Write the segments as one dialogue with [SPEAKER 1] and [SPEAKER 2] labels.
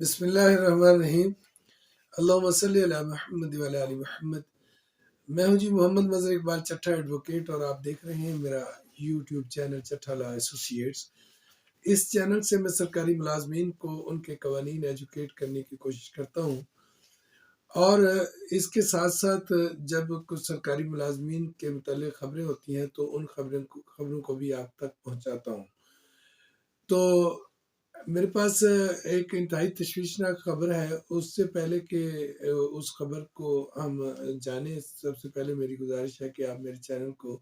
[SPEAKER 1] بسم اللہ الرحمن الرحیم۔ اللہم صلی علی محمد وعلی آل محمد۔ میں ہوں جی محمد مظہر اقبال چٹھا ایڈوکیٹ، اور آپ دیکھ رہے ہیں میرا یوٹیوب چینل چٹھا لا ایسوسیٹس۔ اس چینل سے میں سرکاری ملازمین کو ان کے قوانین ایجوکیٹ کرنے کی کوشش کرتا ہوں، اور اس کے ساتھ ساتھ جب کچھ سرکاری ملازمین کے متعلق خبریں ہوتی ہیں تو ان خبروں کو بھی آپ تک پہنچاتا ہوں۔ تو میرے پاس ایک انتہائی تشویشناک خبر ہے۔ اس سے پہلے کہ اس خبر کو ہم جانیں، سب سے پہلے میری گزارش ہے کہ آپ میرے چینل کو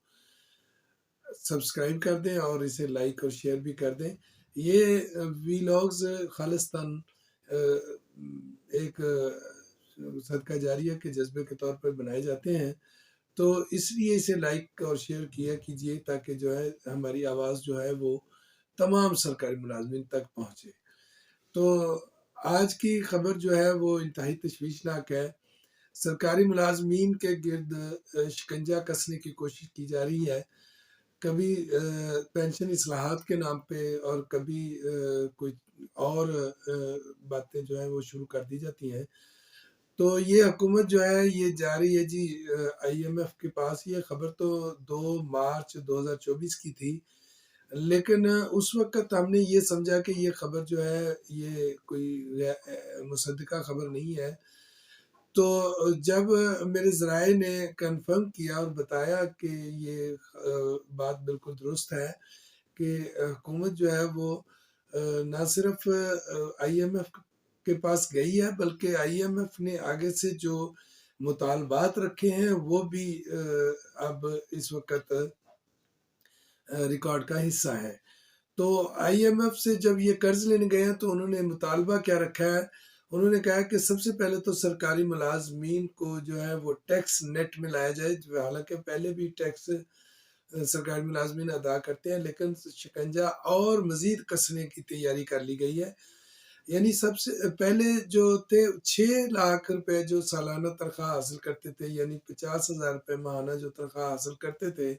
[SPEAKER 1] سبسکرائب کر دیں اور اسے لائک اور شیئر بھی کر دیں۔ یہ ویلاگز خالصتاً ایک صدقہ جاریہ کے جذبے کے طور پر بنائے جاتے ہیں، تو اس لیے اسے لائک اور شیئر کیا کیجیے تاکہ جو ہے ہماری آواز جو ہے وہ تمام سرکاری ملازمین تک پہنچے۔ تو آج کی خبر جو ہے وہ انتہائی تشویشناک ہے۔ سرکاری ملازمین کے گرد شکنجہ کسنے کی کوشش کی جا رہی ہے، کبھی پینشن اصلاحات کے نام پہ اور کبھی کوئی اور باتیں جو ہیں وہ شروع کر دی جاتی ہیں۔ تو یہ حکومت جو ہے یہ جا رہی ہے جی IMF کے پاس۔ یہ خبر تو 2 مارچ 2024 کی تھی، لیکن اس وقت ہم نے یہ سمجھا کہ یہ خبر جو ہے یہ کوئی مصدقہ خبر نہیں ہے۔ تو جب میرے ذرائع نے کنفرم کیا اور بتایا کہ یہ بات بالکل درست ہے کہ حکومت جو ہے وہ نہ صرف IMF کے پاس گئی ہے بلکہ IMF نے آگے سے جو مطالبات رکھے ہیں وہ بھی اب اس وقت ریکارڈ کا حصہ ہے۔ تو IMF سے جب یہ قرض لینے گئے ہیں تو انہوں نے مطالبہ کیا رکھا ہے؟ انہوں نے کہا کہ سب سے پہلے تو سرکاری ملازمین کو جو ہے وہ ٹیکس نیٹ میں لایا جائے، حالانکہ پہلے بھی ٹیکس سرکاری ملازمین ادا کرتے ہیں، لیکن شکنجہ اور مزید کسنے کی تیاری کر لی گئی ہے۔ یعنی سب سے پہلے جو تھے 6 لاکھ روپے جو سالانہ تنخواہ حاصل کرتے تھے، یعنی 50,000 روپے ماہانہ جو تنخواہ حاصل کرتے تھے،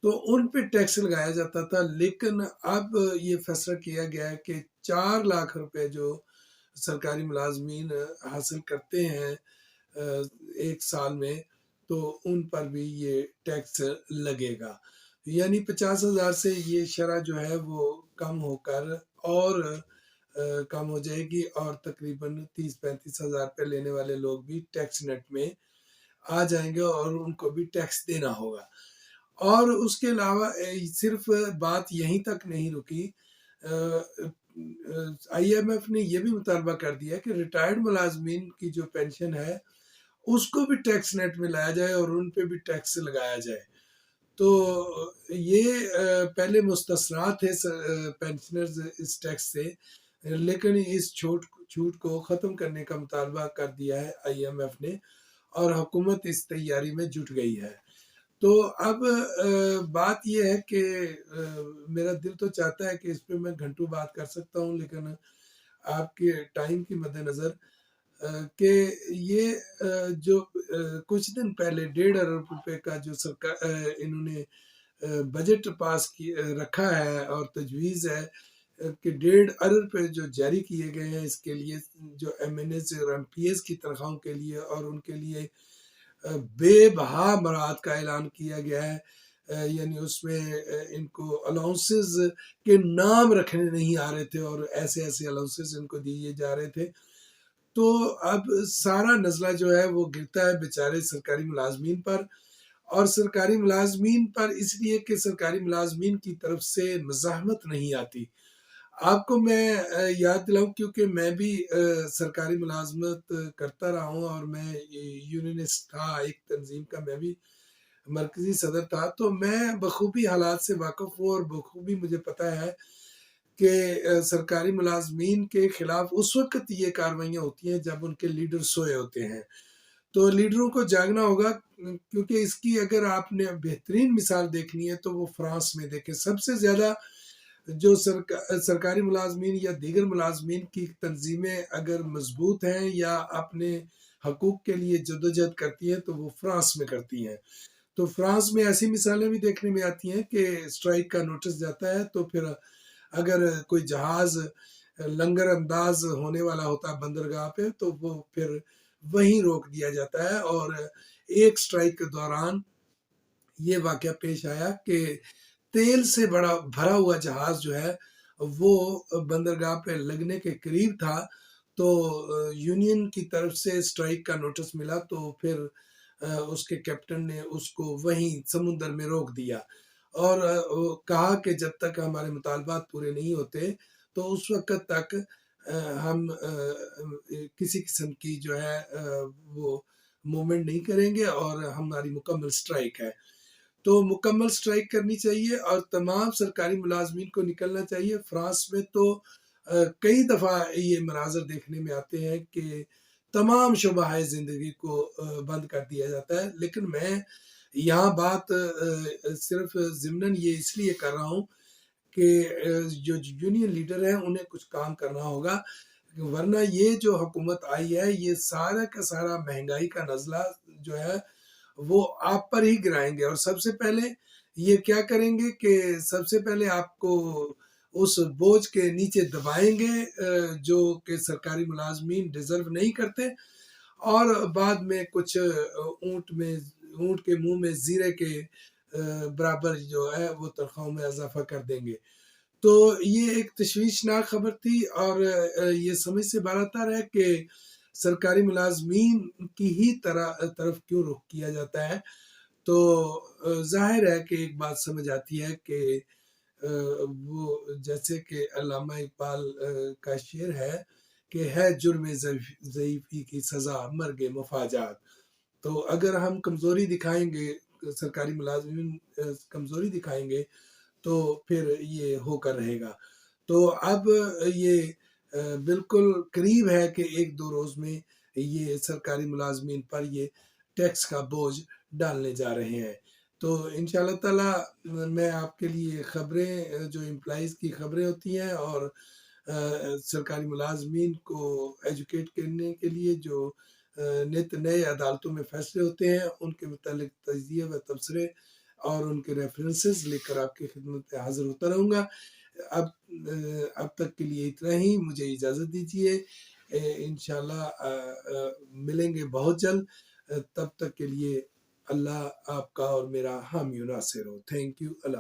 [SPEAKER 1] تو ان پہ ٹیکس لگایا جاتا تھا۔ لیکن اب یہ فیصلہ کیا گیا ہے کہ 4 لاکھ روپے جو سرکاری ملازمین حاصل کرتے ہیں ایک سال میں، تو ان پر بھی یہ ٹیکس لگے گا۔ یعنی 50,000 سے یہ شرح جو ہے وہ کم ہو کر اور کم ہو جائے گی، اور تقریباً 30-35,000 روپے لینے والے لوگ بھی ٹیکس نیٹ میں آ جائیں گے اور ان کو بھی ٹیکس دینا ہوگا۔ اور اس کے علاوہ صرف بات یہیں تک نہیں رکی، IMF نے یہ بھی مطالبہ کر دیا کہ ریٹائرڈ ملازمین کی جو پینشن ہے اس کو بھی ٹیکس نیٹ میں لایا جائے اور ان پہ بھی ٹیکس لگایا جائے۔ تو یہ پہلے مستثنیٰ تھے پینشنرز اس ٹیکس سے، لیکن اس چھوٹ کو ختم کرنے کا مطالبہ کر دیا ہے IMF نے، اور حکومت اس تیاری میں جٹ گئی ہے۔ تو اب بات یہ ہے کہ میرا دل تو چاہتا ہے کہ اس پہ میں گھنٹوں بات کر سکتا ہوں، لیکن آپ کے ٹائم کی مد نظر کہ یہ جو کچھ دن پہلے 1.5 ارب روپے کا جو سرکار انہوں نے بجٹ پاس رکھا ہے اور تجویز ہے کہ 1.5 ارب روپے جو جاری کیے گئے ہیں اس کے لیے، جو MNAs اور MPs کی تنخواہوں کے لیے، اور ان کے لیے بے بہا مراعات کا اعلان کیا گیا ہے۔ یعنی اس میں ان کو الاؤنسز کے نام رکھنے نہیں آ رہے تھے اور ایسے الاؤنسز ان کو دیے جا رہے تھے۔ تو اب سارا نزلہ جو ہے وہ گرتا ہے بیچارے سرکاری ملازمین پر، اور سرکاری ملازمین پر اس لیے کہ سرکاری ملازمین کی طرف سے مزاحمت نہیں آتی۔ آپ کو میں یاد دلاؤں، کیونکہ میں بھی سرکاری ملازمت کرتا رہا ہوں اور میں یونینسٹ تھا ایک تنظیم کا، میں بھی مرکزی صدر تھا، تو میں بخوبی حالات سے واقف ہوں اور بخوبی مجھے پتہ ہے کہ سرکاری ملازمین کے خلاف اس وقت یہ کارروائیاں ہوتی ہیں جب ان کے لیڈر سوئے ہوتے ہیں۔ تو لیڈروں کو جاگنا ہوگا، کیونکہ اس کی اگر آپ نے بہترین مثال دیکھنی ہے تو وہ فرانس میں دیکھیں۔ سب سے زیادہ جو سرکاری ملازمین یا دیگر ملازمین کی تنظیمیں اگر مضبوط ہیں یا اپنے حقوق کے لیے جدوجہد کرتی ہیں تو وہ فرانس میں کرتی ہیں۔ تو فرانس میں ایسی مثالیں بھی دیکھنے میں آتی ہیں کہ اسٹرائک کا نوٹس جاتا ہے، تو پھر اگر کوئی جہاز لنگر انداز ہونے والا ہوتا ہے بندرگاہ پہ، تو وہ پھر وہیں روک دیا جاتا ہے۔ اور ایک سٹرائک کے دوران یہ واقعہ پیش آیا کہ تیل سے بڑا بھرا ہوا جہاز جو ہے وہ بندرگاہ پہ لگنے کے قریب تھا، تو یونین کی طرف سے سٹرائک کا نوٹس ملا، تو پھر اس کے کیپٹن نے اس کو وہیں سمندر میں روک دیا اور کہا کہ جب تک ہمارے مطالبات پورے نہیں ہوتے تو اس وقت تک ہم کسی قسم کی جو ہے وہ موومنٹ نہیں کریں گے، اور ہماری مکمل سٹرائک ہے۔ تو مکمل سٹرائک کرنی چاہیے اور تمام سرکاری ملازمین کو نکلنا چاہیے۔ فرانس میں تو کئی دفعہ یہ مناظر دیکھنے میں آتے ہیں کہ تمام شعبہ زندگی کو بند کر دیا جاتا ہے، لیکن میں یہاں بات صرف ضمناً یہ اس لیے کر رہا ہوں کہ جو یونین لیڈر ہیں انہیں کچھ کام کرنا ہوگا، ورنہ یہ جو حکومت آئی ہے یہ سارا کا سارا مہنگائی کا نزلہ جو ہے وہ آپ پر ہی گرائیں گے۔ اور سب سے پہلے یہ کیا کریں گے کہ سب سے پہلے آپ کو اس بوجھ کے نیچے دبائیں گے جو کہ سرکاری ملازمین ڈیزرو نہیں کرتے، اور بعد میں کچھ اونٹ کے منہ میں زیرے کے برابر جو ہے وہ تنخواہوں میں اضافہ کر دیں گے۔ تو یہ ایک تشویشناک خبر تھی، اور یہ سمجھ سے بالا ہے کہ سرکاری ملازمین کی ہی طرف کیوں رخ کیا جاتا ہے۔ تو ظاہر ہے کہ ایک بات سمجھ آتی ہے کہ وہ جیسے کہ علامہ اقبال کا شعر ہے کہ ہے جرم ضعیفی کی سزا مرگ مفاجات۔ تو اگر ہم کمزوری دکھائیں گے، سرکاری ملازمین کمزوری دکھائیں گے، تو پھر یہ ہو کر رہے گا۔ تو اب یہ بالکل قریب ہے کہ ایک دو روز میں یہ سرکاری ملازمین پر یہ ٹیکس کا بوجھ ڈالنے جا رہے ہیں۔ تو انشاءاللہ تعالی میں آپ کے لیے خبریں جو امپلائیز کی خبریں ہوتی ہیں اور سرکاری ملازمین کو ایجوکیٹ کرنے کے لیے جو نت نئے عدالتوں میں فیصلے ہوتے ہیں ان کے متعلق تجزیے و تبصرے اور ان کے ریفرنسز لے کر آپ کی خدمت میں حاضر ہوتا رہوں گا۔ اب تک کے لیے اتنا ہی، مجھے اجازت دیجیے، انشاءاللہ ملیں گے بہت جلد۔ تب تک کے لیے اللہ آپ کا اور میرا حامی و ناصر ہو۔ Thank you. اللہ